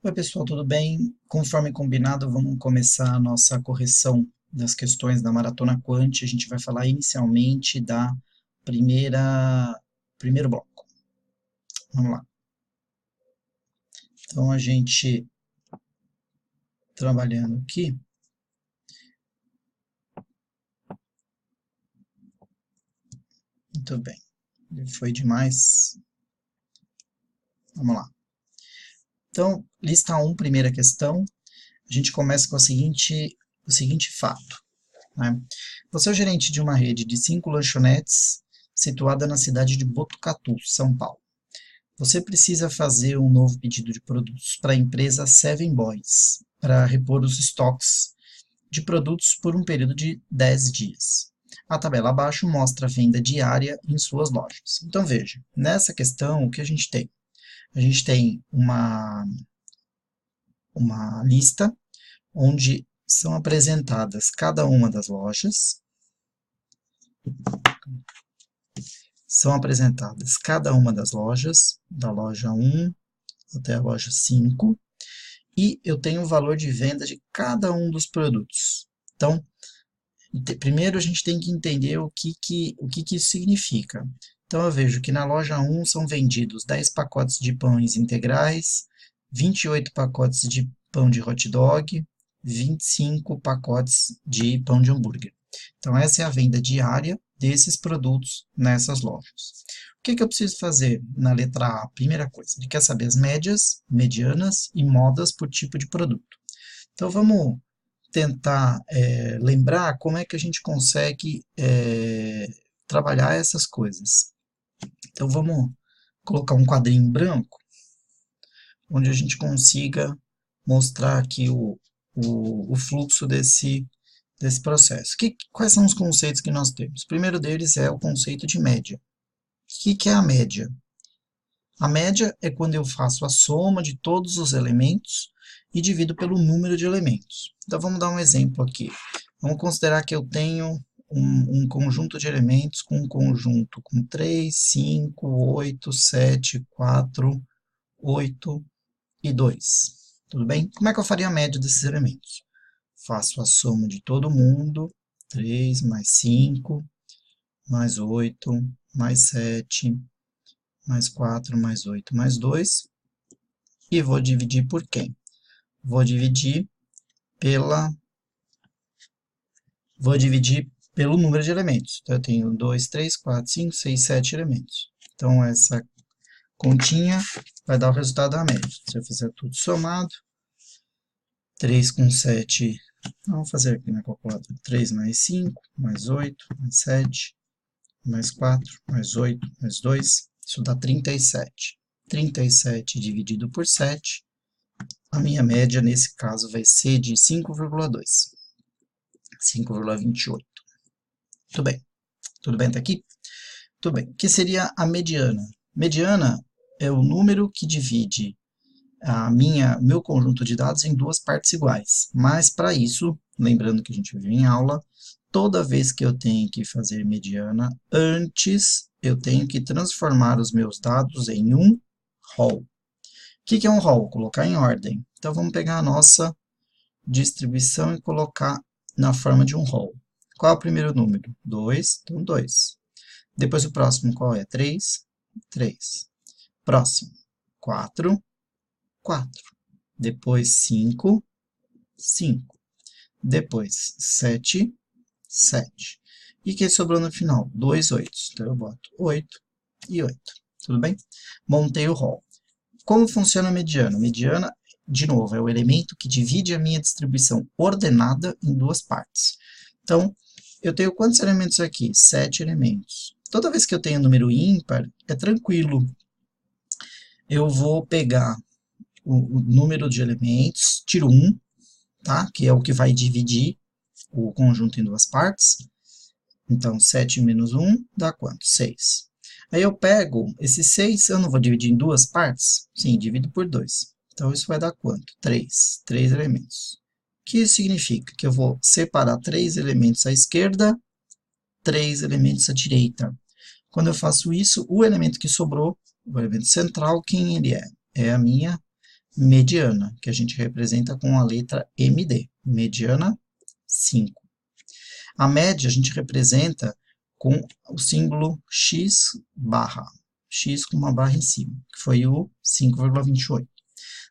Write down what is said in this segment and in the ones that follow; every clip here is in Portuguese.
Oi, pessoal, tudo bem? Conforme combinado, vamos começar a nossa correção das questões da Maratona Quant. A gente vai falar inicialmente da primeiro bloco. Vamos lá. Então, a gente trabalhando aqui. Muito bem. Foi demais. Vamos lá. Então, lista 1, primeira questão. A gente começa com o seguinte fato, né? Você é o gerente de uma rede de 5 lanchonetes situada na cidade de Botucatu, São Paulo. Você precisa fazer um novo pedido de produtos para a empresa Seven Boys, para repor os estoques de produtos por um período de 10 dias. A tabela abaixo mostra a venda diária em suas lojas. Então veja, nessa questão o que a gente tem? A gente tem uma lista onde são apresentadas cada uma das lojas, são apresentadas cada uma das lojas, da loja 1 até a loja 5, e eu tenho o valor de venda de cada um dos produtos. Então, primeiro a gente tem que entender o que isso significa. Então, eu vejo que na loja 1 são vendidos 10 pacotes de pães integrais, 28 pacotes de pão de hot dog, 25 pacotes de pão de hambúrguer. Então, essa é a venda diária desses produtos nessas lojas. O que eu preciso fazer na letra A? Primeira coisa, ele quer saber as médias, medianas e modas por tipo de produto. Então, vamos tentar lembrar como é que a gente consegue trabalhar essas coisas. Então, vamos colocar um quadrinho branco, onde a gente consiga mostrar aqui o fluxo desse processo. Quais são os conceitos que nós temos? O primeiro deles é o conceito de média. O que é a média? A média é quando eu faço a soma de todos os elementos e divido pelo número de elementos. Então vamos dar um exemplo aqui. Vamos considerar que eu tenho um conjunto de elementos com um conjunto com 3, 5, 8, 7, 4, 8 e 2. Tudo bem? Como é que eu faria a média desses elementos? Faço a soma de todo mundo, 3 mais 5, mais 8, mais 7, mais 4, mais 8, mais 2, e vou dividir por quem? Vou dividir pelo número de elementos. Então, eu tenho 2, 3, 4, 5, 6, 7 elementos. Então, essa continha vai dar o resultado da média. Se eu fizer tudo somado, 3 com 7, vamos fazer aqui na calculadora, 3 mais 5, mais 8, mais 7, mais 4, mais 8, mais 2, isso dá 37. 37 dividido por 7, a minha média nesse caso vai ser de 5,2. 5,28. Tudo bem? Tudo bem até aqui? Tudo bem. O que seria a mediana? Mediana é o número que divide meu conjunto de dados em duas partes iguais. Mas para isso, lembrando que a gente viu em aula, toda vez que eu tenho que fazer mediana, antes eu tenho que transformar os meus dados em um rol. O que é um rol? Colocar em ordem. Então vamos pegar a nossa distribuição e colocar na forma de um rol. Qual é o primeiro número? 2, então 2. Depois o próximo qual é? 3, 3. Próximo, 4, 4. Depois 5, 5. Depois 7, 7. E que sobrou no final? 2 8. Então eu boto 8 e 8. Tudo bem? Montei o rol. Como funciona a mediana? Mediana, de novo, é o elemento que divide a minha distribuição ordenada em duas partes. Então, eu tenho quantos elementos aqui? 7 elementos. Toda vez que eu tenho número ímpar, é tranquilo. Eu vou pegar o número de elementos, tiro 1, tá? Que é o que vai dividir o conjunto em duas partes. Então, 7 menos 1 dá quanto? 6. Aí eu pego esse 6, eu não vou dividir em duas partes? Sim, divido por 2. Então, isso vai dar quanto? 3. 3 elementos. O que isso significa? Que eu vou separar 3 elementos à esquerda, 3 elementos à direita. Quando eu faço isso, o elemento que sobrou, o elemento central, quem ele é? É a minha mediana, que a gente representa com a letra MD. Mediana, 5. A média a gente representa com o símbolo X barra. X com uma barra em cima, que foi o 5,28.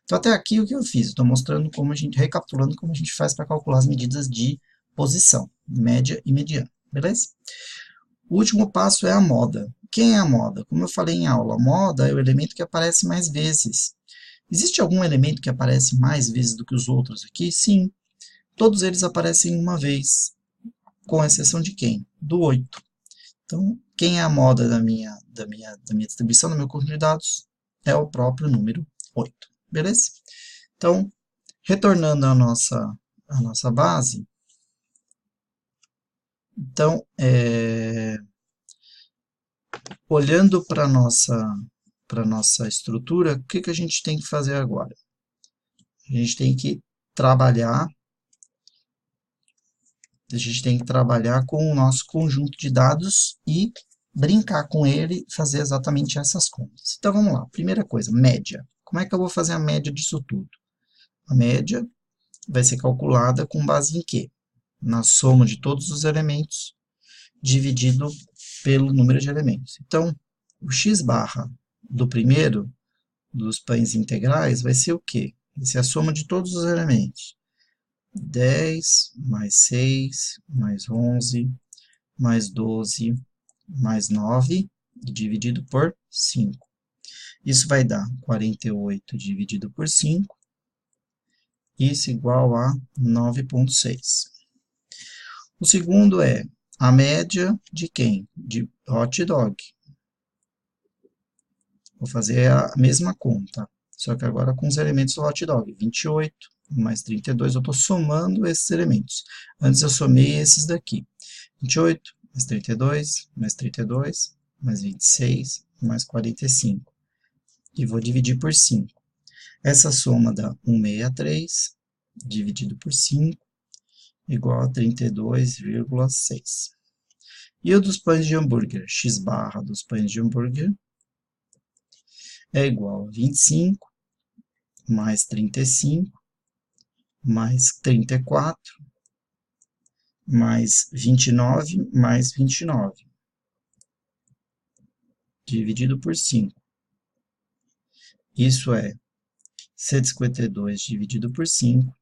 Então, até aqui o que eu fiz? Estou mostrando como a gente, recapitulando como a gente faz para calcular as medidas de posição, média e mediana, beleza? O último passo é a moda. Quem é a moda? Como eu falei em aula, a moda é o elemento que aparece mais vezes. Existe algum elemento que aparece mais vezes do que os outros aqui? Sim. Todos eles aparecem uma vez, com exceção de quem? Do 8. Então, quem é a moda da minha distribuição, do meu conjunto de dados? É o próprio número 8. Beleza? Então, retornando à nossa base, então, olhando para a nossa estrutura, o que a gente tem que fazer agora? A gente tem que trabalhar com o nosso conjunto de dados e brincar com ele e fazer exatamente essas contas. Então, vamos lá. Primeira coisa, média. Como é que eu vou fazer a média disso tudo? A média vai ser calculada com base em quê? Na soma de todos os elementos dividido pelo número de elementos. Então, o x barra do primeiro, dos pães integrais, vai ser o quê? Vai ser a soma de todos os elementos. 10 mais 6 mais 11 mais 12 mais 9 dividido por 5. Isso vai dar 48 dividido por 5. Isso igual a 9,6. O segundo é a média de quem? De hot dog. Vou fazer a mesma conta, só que agora com os elementos do hot dog. 28 mais 32, eu estou somando esses elementos. Antes eu somei esses daqui. 28 mais 32, mais 32, mais 26, mais 45. E vou dividir por 5. Essa soma dá 163, dividido por 5, igual a 32,6. E o dos pães de hambúrguer? X barra dos pães de hambúrguer é igual a 25, mais 35, mais 34, mais 29, mais 29, dividido por 5. Isso é 152 dividido por 5,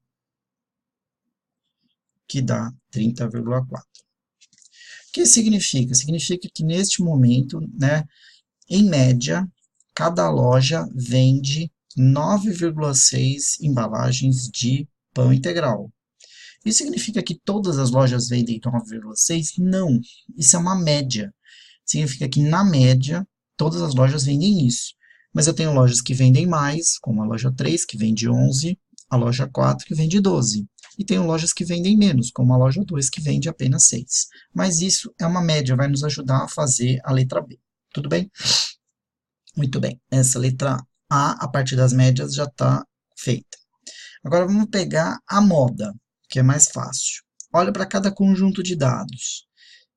que dá 30,4. O que significa? Significa que neste momento, né, em média, cada loja vende 9,6 embalagens de pão integral. Isso significa que todas as lojas vendem 9,6? Não, isso é uma média. Significa que, na média, todas as lojas vendem isso. Mas eu tenho lojas que vendem mais, como a loja 3, que vende 11, a loja 4, que vende 12. E tenho lojas que vendem menos, como a loja 2, que vende apenas 6. Mas isso é uma média, vai nos ajudar a fazer a letra B. Tudo bem? Muito bem. Essa letra A partir das médias, já está feita. Agora vamos pegar a moda, que é mais fácil. Olha para cada conjunto de dados,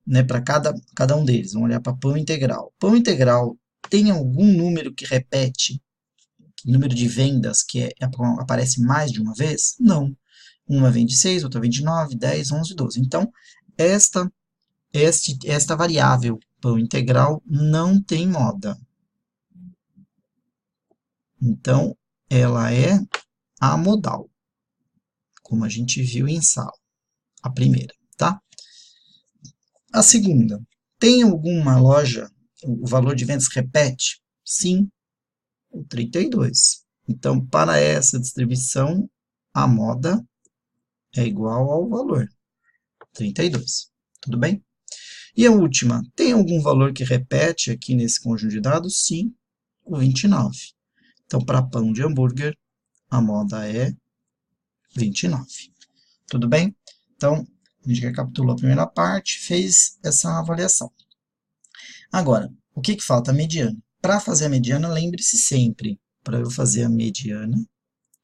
né, para cada um deles. Vamos olhar para pão integral. Pão integral tem algum número que repete, número de vendas que aparece mais de uma vez? Não. Uma vende 6, outra vende 9, 10, 11, 12. Então, esta variável, pão integral, não tem moda. Então, ela é amodal, como a gente viu em sala, a primeira, tá? A segunda, tem alguma loja, o valor de vendas repete? Sim, o 32. Então, para essa distribuição, a moda é igual ao valor, 32. Tudo bem? E a última, tem algum valor que repete aqui nesse conjunto de dados? Sim, o 29. Então, para pão de hambúrguer, a moda é 29. Tudo bem? Então, a gente recapitulou a primeira parte, fez essa avaliação. Agora, o que falta? A mediana. Para fazer a mediana, lembre-se sempre, para eu fazer a mediana,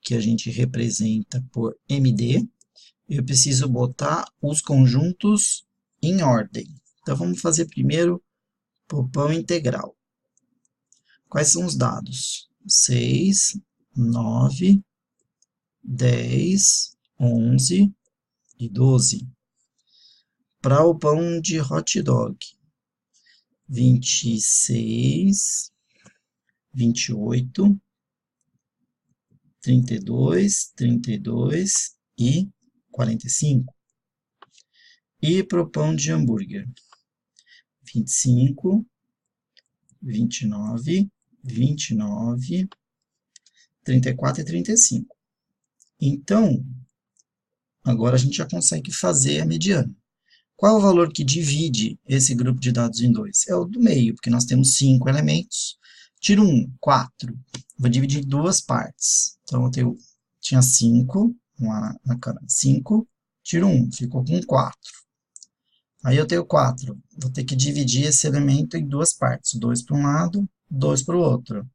que a gente representa por MD, eu preciso botar os conjuntos em ordem. Então, vamos fazer primeiro o pão integral. Quais são os dados? 6 9, 10, 11 e 12. Para o pão de hot dog, 26, 28, 32, 32 e 45. E para o pão de hambúrguer, 25, 29, 29, 34 e 35. Então, agora a gente já consegue fazer a mediana. Qual é o valor que divide esse grupo de dados em dois? É o do meio, porque nós temos 5 elementos. Tiro 1, 4. Vou dividir em duas partes. Então, tinha 5, na cara, 5, tiro 1, ficou com 4. Aí eu tenho 4. Vou ter que dividir esse elemento em duas partes. 2 para um lado, 2 para o outro.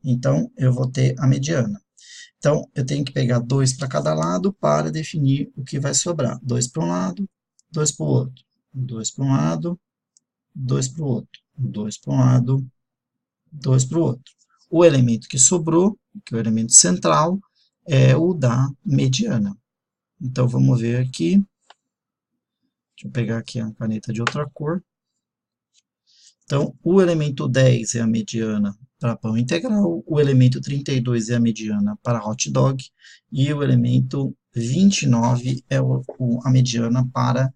Então, eu vou ter a mediana. Então, eu tenho que pegar 2 para cada lado para definir o que vai sobrar. 2 para um lado, 2 para o outro. 2 para um lado, 2 para o outro. 2 para um lado, 2 para o outro. O elemento que sobrou, que é o elemento central, é o da mediana. Então, vamos ver aqui. Deixa eu pegar aqui a caneta de outra cor. Então, o elemento 10 é a mediana para pão integral, o elemento 32 é a mediana para hot dog, e o elemento 29 é a mediana para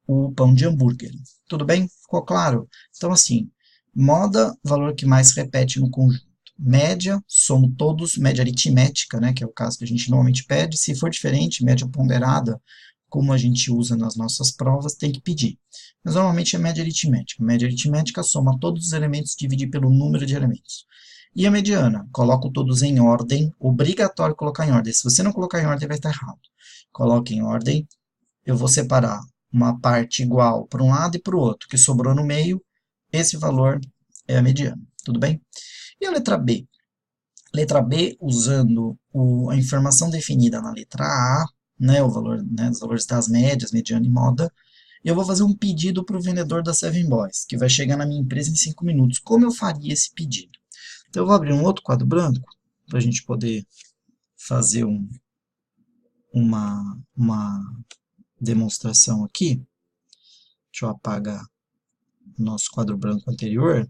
o pão de hambúrguer. Tudo bem? Ficou claro? Então, assim, moda, valor que mais repete no conjunto. Média, somo todos, média aritmética, né, que é o caso que a gente normalmente pede. Se for diferente, média ponderada, como a gente usa nas nossas provas, tem que pedir. Mas normalmente é média aritmética. Média aritmética soma todos os elementos e divide pelo número de elementos. E a mediana? Coloco todos em ordem, obrigatório colocar em ordem. Se você não colocar em ordem, vai estar errado. Coloque em ordem, eu vou separar uma parte igual para um lado e para o outro, que sobrou no meio, esse valor é a mediana, tudo bem? E a letra B? Letra B, usando a informação definida na letra A, né, o valor, né, os valores das médias, mediana e moda, eu vou fazer um pedido para o vendedor da Seven Boys, que vai chegar na minha empresa em 5 minutos. Como eu faria esse pedido? Então, eu vou abrir um outro quadro branco, para a gente poder fazer uma demonstração aqui. Deixa eu apagar o nosso quadro branco anterior.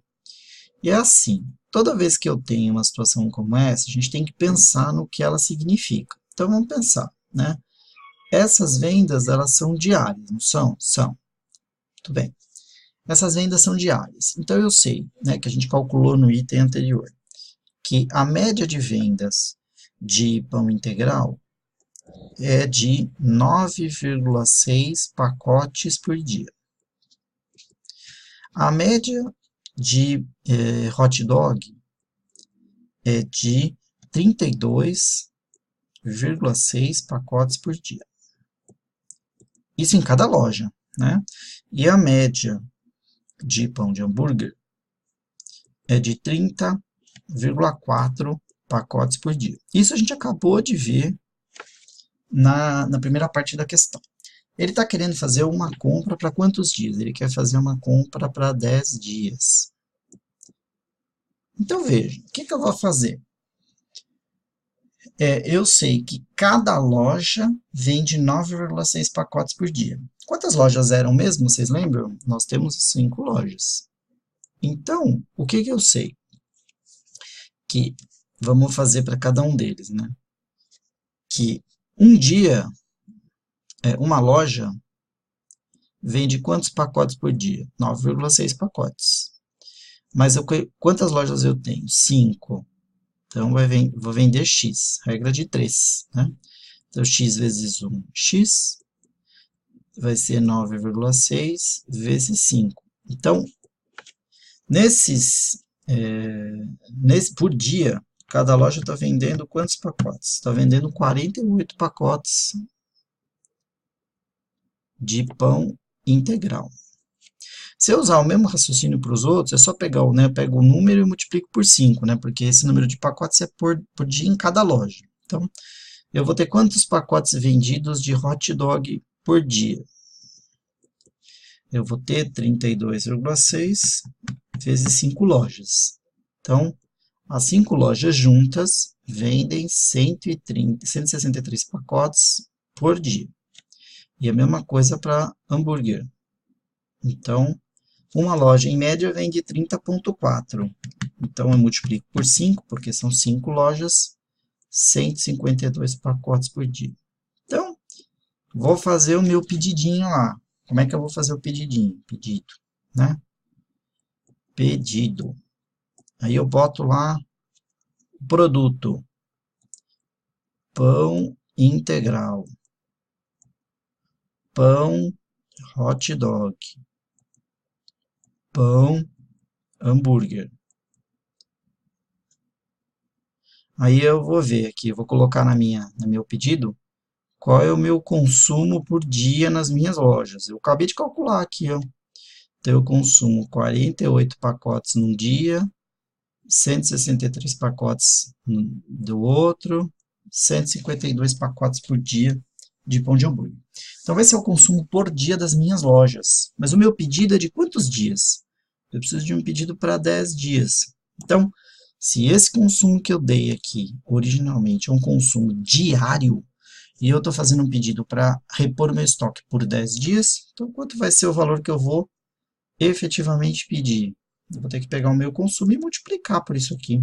E é assim, toda vez que eu tenho uma situação como essa, a gente tem que pensar no que ela significa. Então, vamos pensar, né? Essas vendas, elas são diárias, não são? São. Muito bem. Essas vendas são diárias. Então, eu sei, né, que a gente calculou no item anterior, que a média de vendas de pão integral é de 9,6 pacotes por dia. A média de hot dog é de 32,6 pacotes por dia. Isso em cada loja, né? E a média de pão de hambúrguer é de 30,4 pacotes por dia. Isso a gente acabou de ver na primeira parte da questão. Ele está querendo fazer uma compra para quantos dias? Ele quer fazer uma compra para 10 dias. Então, veja, o que eu vou fazer? Eu sei que cada loja vende 9,6 pacotes por dia. Quantas lojas eram mesmo? Vocês lembram? Nós temos 5 lojas. Então, o que eu sei? Que vamos fazer para cada um deles, né? Que um dia, uma loja vende quantos pacotes por dia? 9,6 pacotes. Mas quantas lojas eu tenho? 5. Então, vou vender X, regra de 3, né? Então, X vezes 1, X, vai ser 9,6 vezes 5. Então, por dia, cada loja está vendendo quantos pacotes? Está vendendo 48 pacotes de pão integral. Se eu usar o mesmo raciocínio para os outros, é só pegar eu pego o número e multiplico por 5, né? Porque esse número de pacotes é por dia em cada loja. Então, eu vou ter quantos pacotes vendidos de hot dog por dia? Eu vou ter 32,6 vezes 5 lojas. Então, As 5 lojas juntas vendem 163 pacotes por dia. E a mesma coisa para hambúrguer. Então, uma loja em média vende 30,4. Então, eu multiplico por 5, porque são 5 lojas, 152 pacotes por dia. Então, vou fazer o meu pedidinho lá. Como é que eu vou fazer o pedidinho? Pedido, né? Pedido. Aí eu boto lá o produto. Pão integral. Pão hot dog. Pão hambúrguer. Aí eu vou ver aqui, eu vou colocar no meu pedido qual é o meu consumo por dia nas minhas lojas. Eu acabei de calcular aqui, ó. Então, eu consumo 48 pacotes num dia, 163 pacotes do outro, 152 pacotes por dia de pão de hambúrguer. Então, esse é o consumo por dia das minhas lojas. Mas o meu pedido é de quantos dias? Eu preciso de um pedido para 10 dias. Então, se esse consumo que eu dei aqui, originalmente, é um consumo diário, e eu estou fazendo um pedido para repor meu estoque por 10 dias, então quanto vai ser o valor que eu vou efetivamente pedir? Eu vou ter que pegar o meu consumo e multiplicar por isso aqui.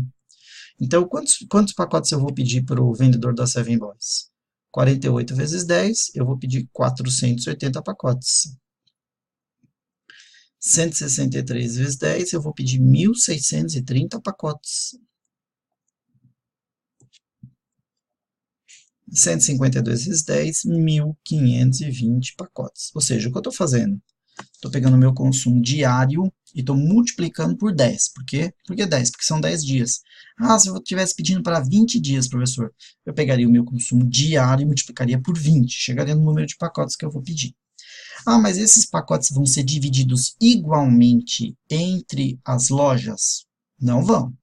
Então, quantos pacotes eu vou pedir para o vendedor da Seven Boys? 48 vezes 10, eu vou pedir 480 pacotes. 163 vezes 10, eu vou pedir 1.630 pacotes. 152 vezes 10, 1.520 pacotes. Ou seja, o que eu estou fazendo? Estou pegando o meu consumo diário e estou multiplicando por 10. Por quê? Por que 10? Porque são 10 dias. Ah, se eu estivesse pedindo para 20 dias, professor, eu pegaria o meu consumo diário e multiplicaria por 20. Chegaria no número de pacotes que eu vou pedir. Ah, mas esses pacotes vão ser divididos igualmente entre as lojas? Não vão.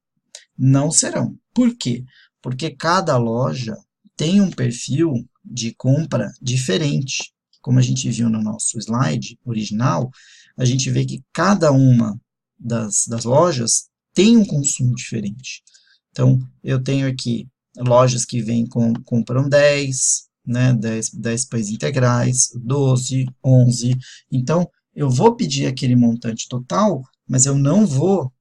Não serão. Por quê? Porque cada loja tem um perfil de compra diferente. Como a gente viu no nosso slide original, a gente vê que cada uma das lojas tem um consumo diferente. Então, eu tenho aqui lojas que compram 10, né, 10 pães integrais, 12, 11. Então, eu vou pedir aquele montante total, mas eu não vou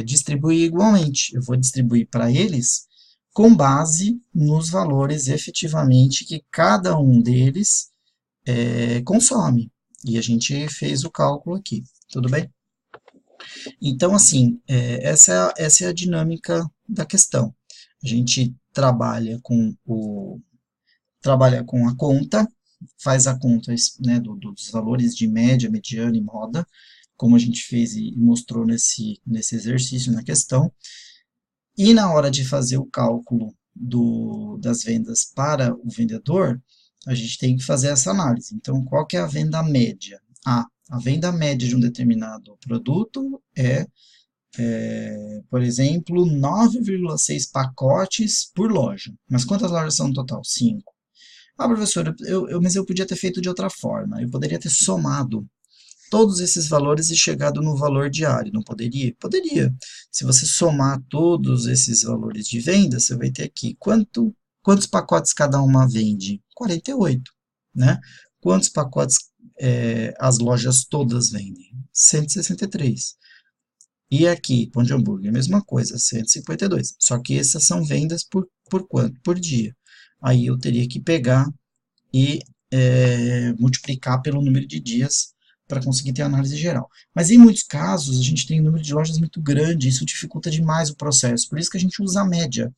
distribuir igualmente. Eu vou distribuir para eles com base nos valores efetivamente que cada um deles consome. E a gente fez o cálculo aqui, tudo bem? Então, assim, essa é a dinâmica da questão. A gente trabalha com a conta, faz a conta, né, dos valores de média, mediana e moda, como a gente fez e mostrou nesse exercício na questão. E na hora de fazer o cálculo das vendas para o vendedor, a gente tem que fazer essa análise. Então, qual que é a venda média? A venda média de um determinado produto por exemplo, 9,6 pacotes por loja. Mas quantas lojas são no total? 5. Ah, professor, mas eu podia ter feito de outra forma. Eu poderia ter somado todos esses valores e chegado no valor diário, não poderia? Poderia. Se você somar todos esses valores de venda, você vai ter aqui quantos pacotes cada uma vende? 48, né? Quantos pacotes as lojas todas vendem? 163. E aqui, pão de hambúrguer, a mesma coisa, 152. Só que essas são vendas por quanto? Por dia. Aí eu teria que pegar e multiplicar pelo número de dias para conseguir ter a análise geral. Mas em muitos casos, a gente tem um número de lojas muito grande, isso dificulta demais o processo, por isso que a gente usa a média.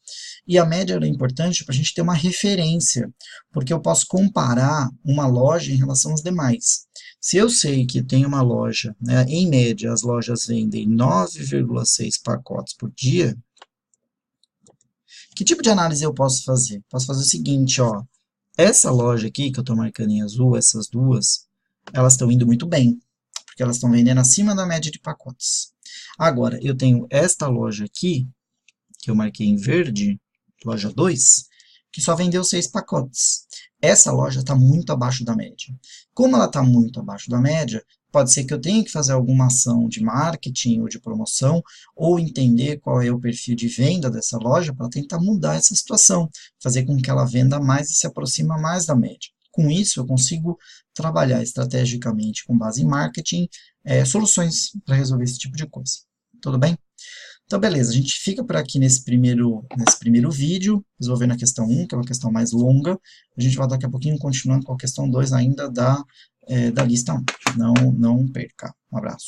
E a média é importante para a gente ter uma referência, porque eu posso comparar uma loja em relação às demais. Se eu sei que tem uma loja, né, em média, as lojas vendem 9,6 pacotes por dia, que tipo de análise eu posso fazer? Posso fazer o seguinte, ó, essa loja aqui, que eu estou marcando em azul, essas duas, elas estão indo muito bem, porque elas estão vendendo acima da média de pacotes. Agora, eu tenho esta loja aqui, que eu marquei em verde, loja 2, que só vendeu 6 pacotes. Essa loja está muito abaixo da média. Como ela está muito abaixo da média, Pode ser que eu tenha que fazer alguma ação de marketing ou de promoção, ou entender qual é o perfil de venda dessa loja para tentar mudar essa situação, fazer com que ela venda mais e se aproxima mais da média. Com isso, eu consigo trabalhar estrategicamente, com base em marketing, soluções para resolver esse tipo de coisa. Tudo bem? Então, beleza, a gente fica por aqui nesse primeiro vídeo, resolvendo a questão 1, que é uma questão mais longa. A gente vai daqui a pouquinho continuando com a questão 2 ainda da lista 1. Não perca. Um abraço.